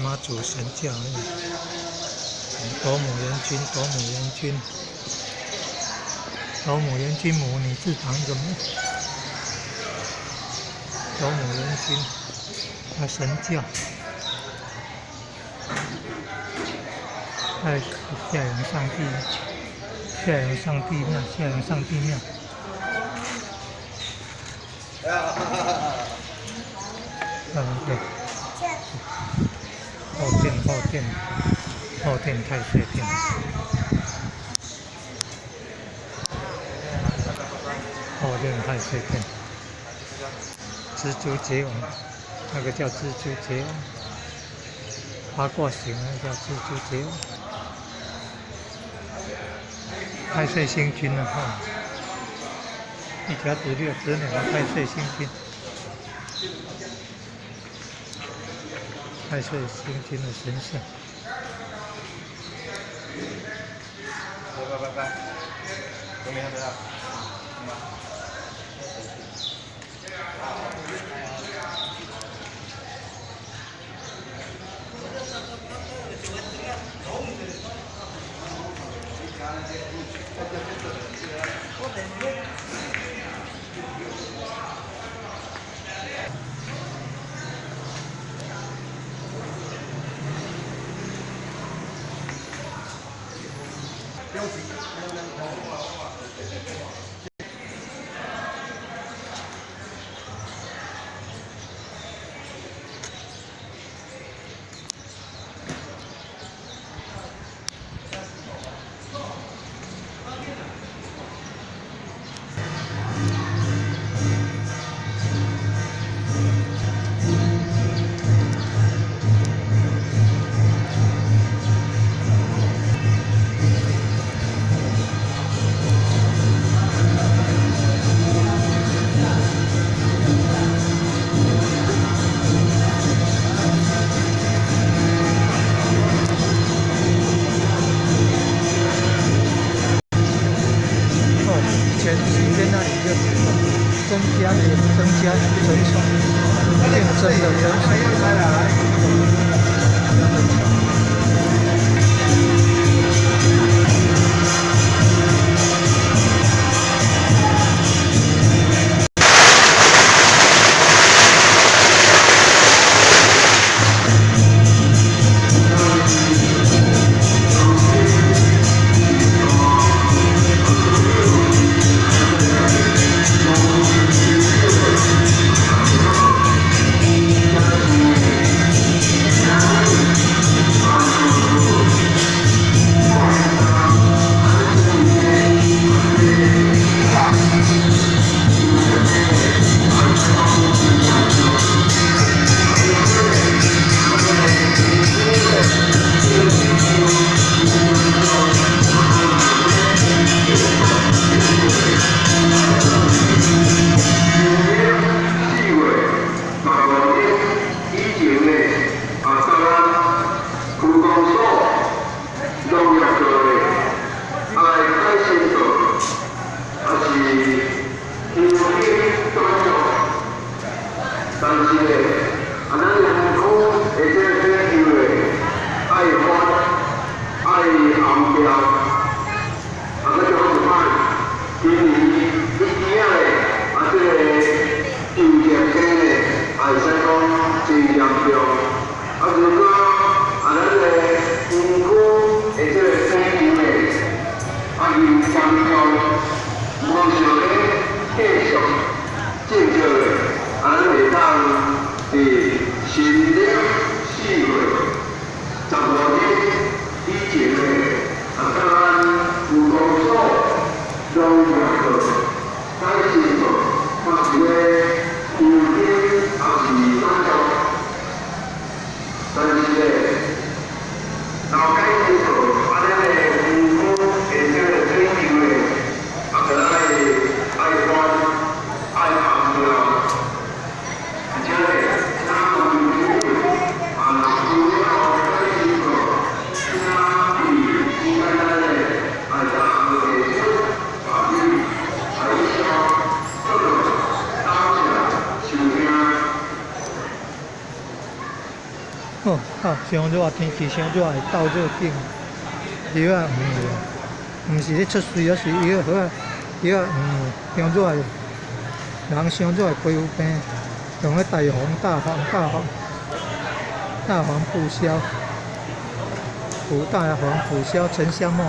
妈祖神教，斗母元君，斗母元君，斗母元君母女字旁一个母，斗母元君，神教，在下阳上帝，下阳上帝庙，下阳上帝庙。对。后殿太岁殿。后殿太岁殿。蜘蛛结网，那个叫蜘蛛结网。八卦形那叫蜘蛛结网。太岁星君了哈，一家子6子女的太岁星君。太岁星君的神像。拜，都没得了。增加人数，竞争的人数。老街头，安尼个，园区的水球的，啊，可爱。哦，啊，伤热，天气伤热会斗热症。药啊毋是咧出水，而是药好啊，药啊伤热的，人伤热的皮肤病，用咧大黄补消，补大黄补消沉香末，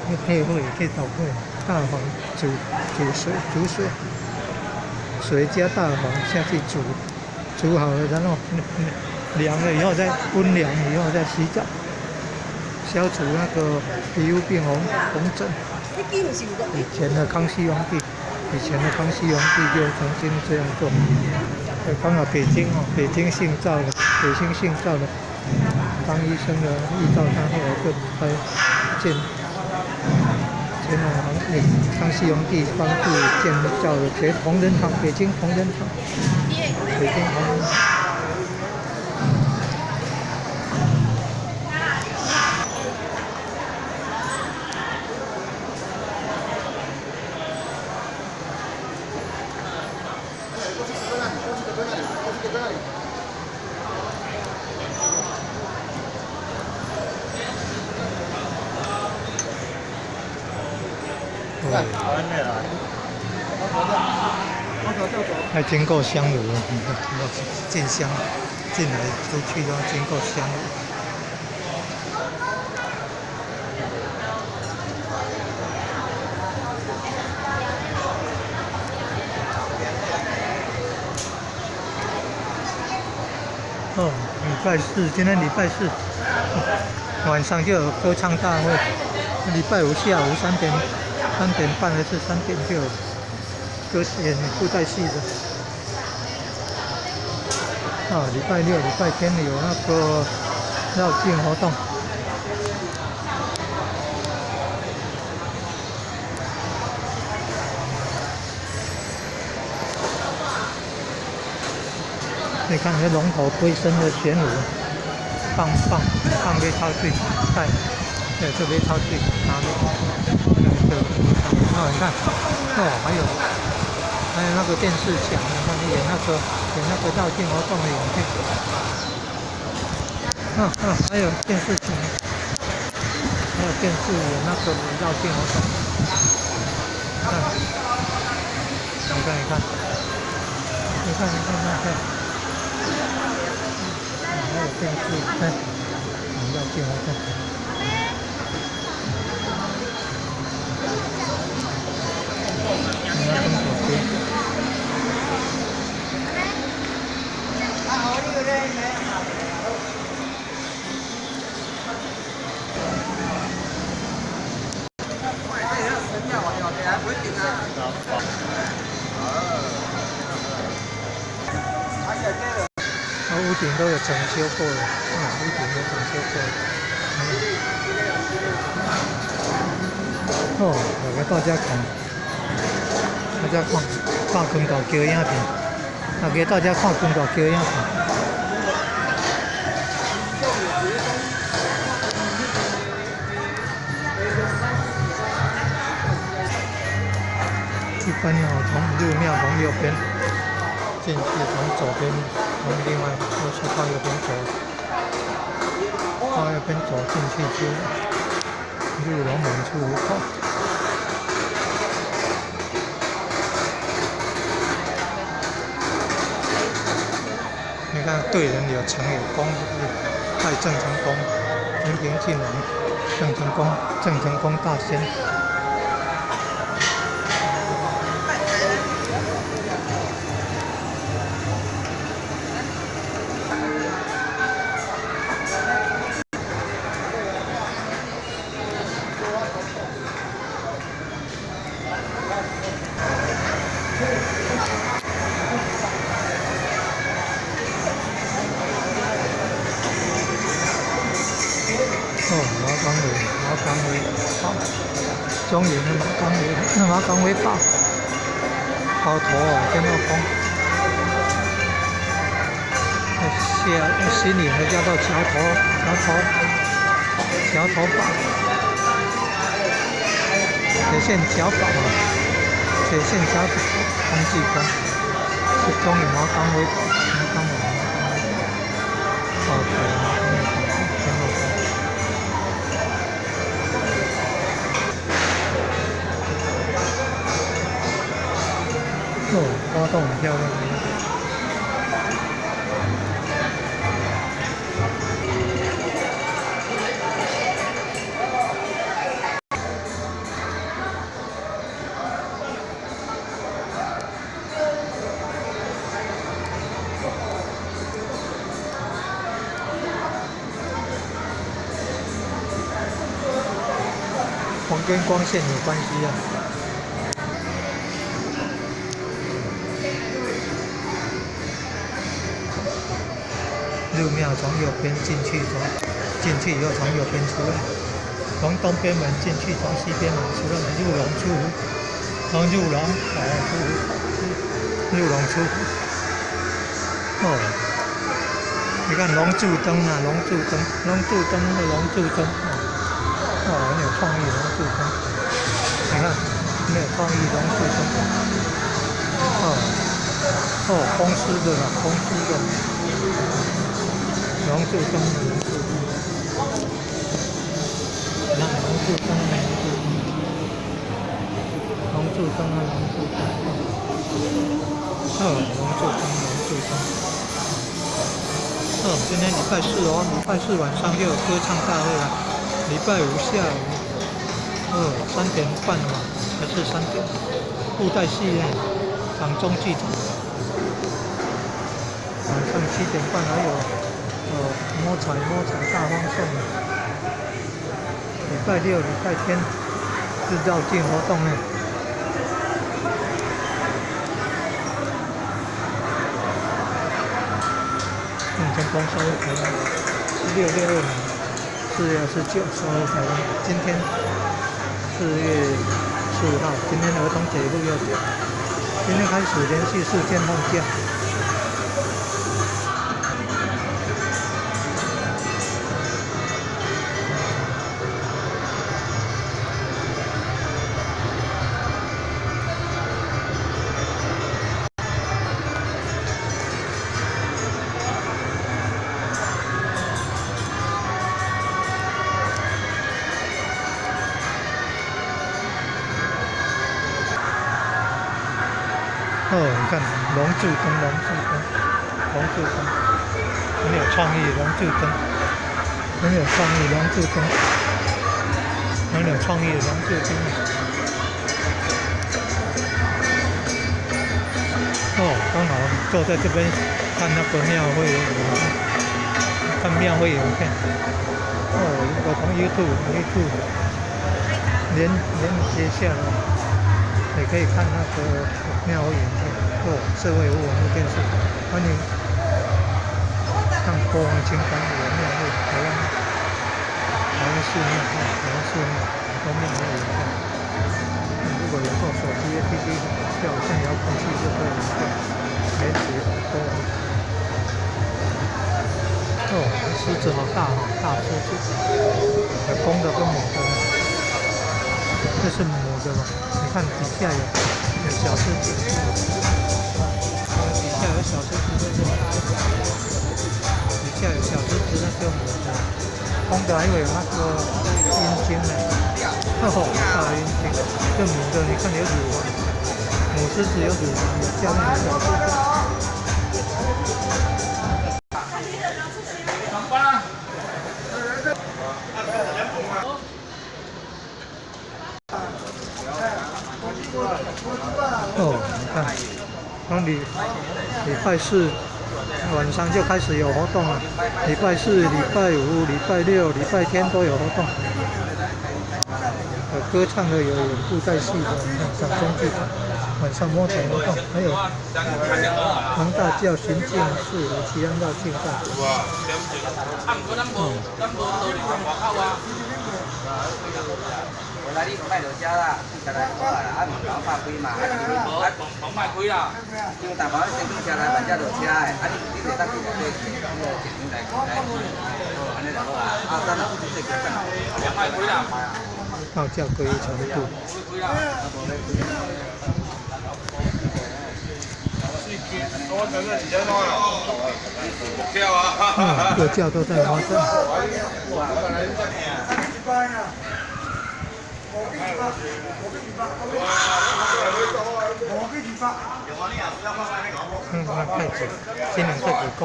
去配火去捣火，大黄煮水，水加大黄下去煮好了，然后凉了以后再温凉以后再洗澡。消除那个皮肤病红疹。以前的康熙皇帝就曾经这样做。刚好北京姓赵的，当医生的遇到他，后来就来建康熙皇帝帮助建造了同仁堂，北京同仁堂。要经过香炉，进香，进来出去都要经过香炉。哦，礼拜四，今天礼拜四，晚上就有歌唱大会。礼拜五下午3点半还是3点就有演布袋戏的。礼拜六、礼拜天有那个绕境活动。你看那龙头龟身的玄武，放给套去带，对，这边套去拿的，你看，还有那个电视墙，你看演那个绕境活动的影片，还有电视墙，还有电视演那个绕境活动，你看。还有电视，我们要进来看。你要跟左边。屋顶都有整修过了，屋顶都整修过了。我给大家看光大桥影片，给大家看光大桥影片。一般从入庙从右边进去，从左边。从另外过去到右边走，进去就入龙门出入口。你看对人有诚有恭，拜郑成功、平晋王、郑成功大仙。中原的马岗尾巴，包头跟那风，新领的叫做桥头堡，铁线桥堡风纪宫，是中原马岗尾堡。动很漂亮。跟光线有关系啊。入庙从右边进去，进去以后从右边出来，从东边门进去，从西边门出来，入龙出户，从入龙出户，入龙出户。哦，你看龙柱灯啊，龙柱灯，龙柱灯的龙柱灯。哦，很有创意龙柱灯，你看，很有创意龙柱灯。公司的啦，公司的龙柱灯，龙柱灯，那龙柱灯，龙柱灯啊，龙柱灯，龙柱灯，龙柱灯。今天礼拜四哦，礼拜四晚上又有歌唱大会了。礼拜五下午，3点半嘛，还是3点？布袋戏呢，掌中剧场。晚上7点半还有摸彩大放送。礼拜六、礼拜天制造镜活动呢。成功收回台湾，1662年。4月29收回台湾，今天4月4号，今天儿童节6月9，今天开始连续4天放假。你看龙柱灯，很有创意，龙柱灯，很有创意，龙柱灯，很有创意的龙柱灯。刚好坐在这边看那个庙会，看庙会影片。我从 YouTube 连接下来。也可以看那个庙会影片，社会网络电视，欢迎看国王情感的庙会，台湾寺庙，很多庙会影片。如果有做手机 APP 就好像遥控器就可以连接播。狮子好大大狮子，有公的跟母的，这是母的嘛？你看底下有小狮子，底下有小狮子，底下有小狮子，那就母的，公的还会有那个阴茎呢，大阴茎，这母的你看有乳房，母狮子有乳房，有下面有小狮子。你看，从礼拜4晚上就开始有活动了，礼拜4、礼拜5、礼拜6、礼拜天都有活动。有歌唱的，有布袋戏的，掌中剧场，晚上摸彩活动，还有黄大教巡境士和齐安道竞赛。来你卖到遮啦，才来好啊啦，啊门口拍开嘛，啊你门卖开啦，因为大包先进车来，万遮落车的，啊你得当地个前面来，安尼就好啊，啊等下这个等下卖开啦，到价可以程度。各教都在发生。看太子，金陵太子宫，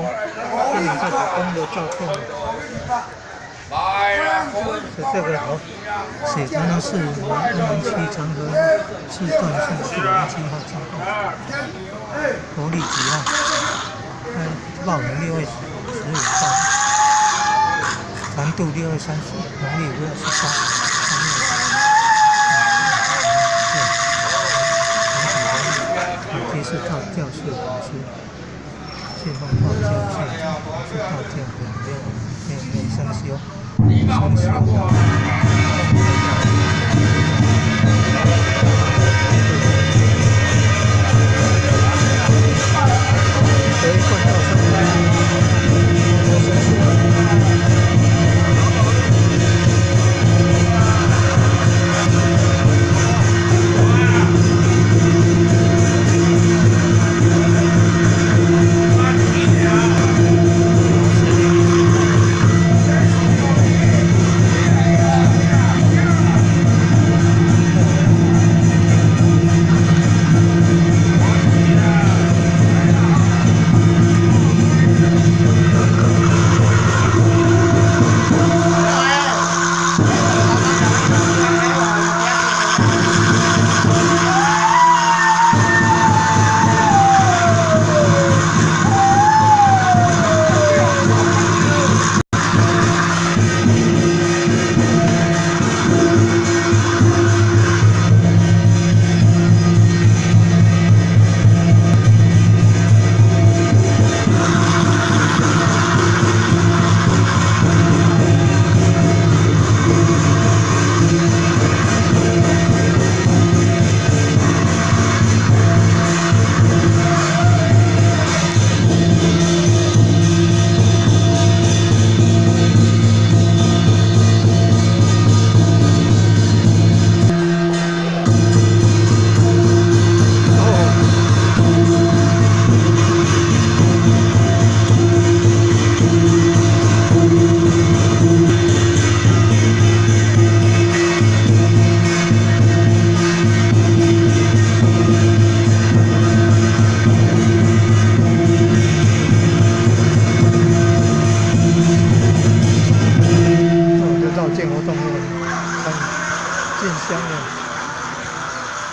金陵太子宫的照片。这个好，写着呢是2007长河4段是507号进贡，国历几号？报名6月15号，传度6月30，农历5月18。这是道教是法师，信奉道教是道教没生修。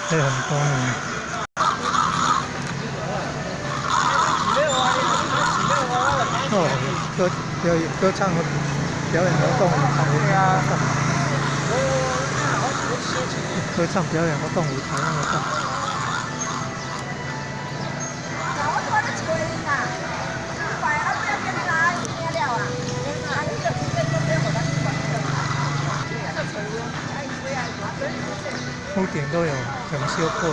这很多呢。哦，歌唱和表演活动，歌唱表演活动舞台那么大。屋顶都有整修过，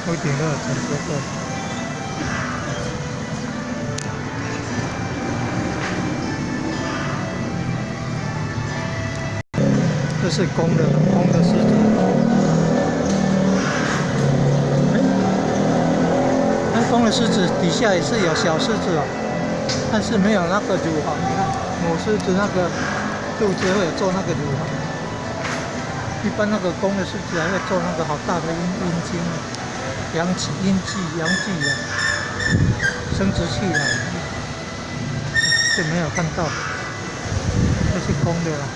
屋顶都有整修过。这是公的狮子。公的狮子底下也是有小狮子哦。但是没有那个乳房，你看母狮子那个肚子会有做那个乳房，一般那个公的狮子还会做那个好大的阴茎啊，阳具啊，生殖器啊，就没有看到，这是公的啦。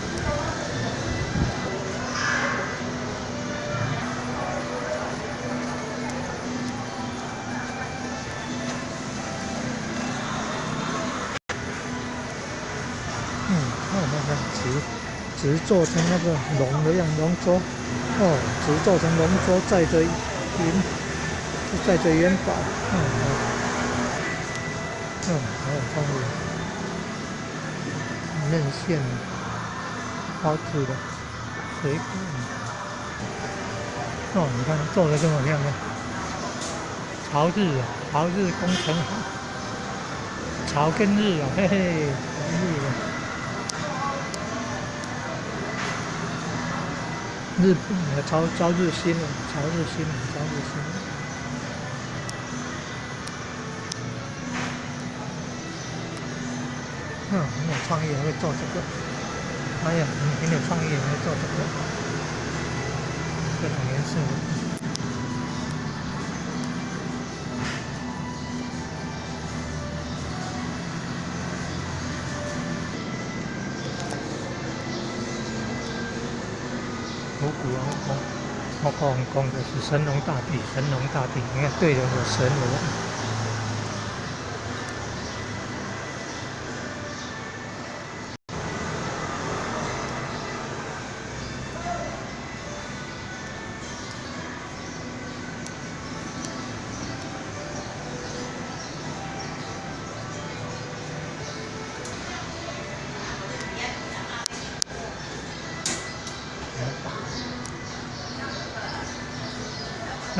纸做成那个龙的样，龙舟，哦，纸做成龙舟，载着元宝，好有创意，面线，包子的，水果，哦，你看做的这么漂亮，朝日工程好，朝跟日啊，嘿嘿，日的。日本朝日新了，朝日新。很有创意，会做这个。哎呀，很有创意，会做这个，各种颜色的。五谷王宫，我讲的是神农大帝，神农大帝，你看对人有神有。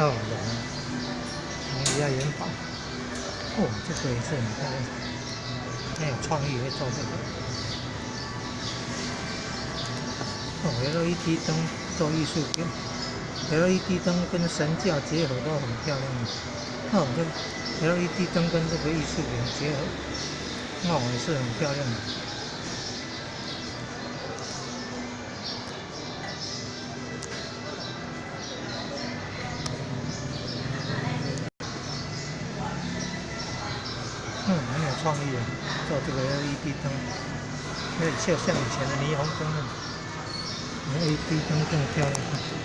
哦，人家元宝，哦，这个也是很漂亮，很有创意，会做这个。哦，LED 灯做艺术品 ，LED 灯跟神教结合都很漂亮。哦，这 LED 灯跟这个艺术品结合，哦，也是很漂亮的。很有创意啊，做这个 LED 灯，有点像以前的霓虹灯，LED 灯更漂亮。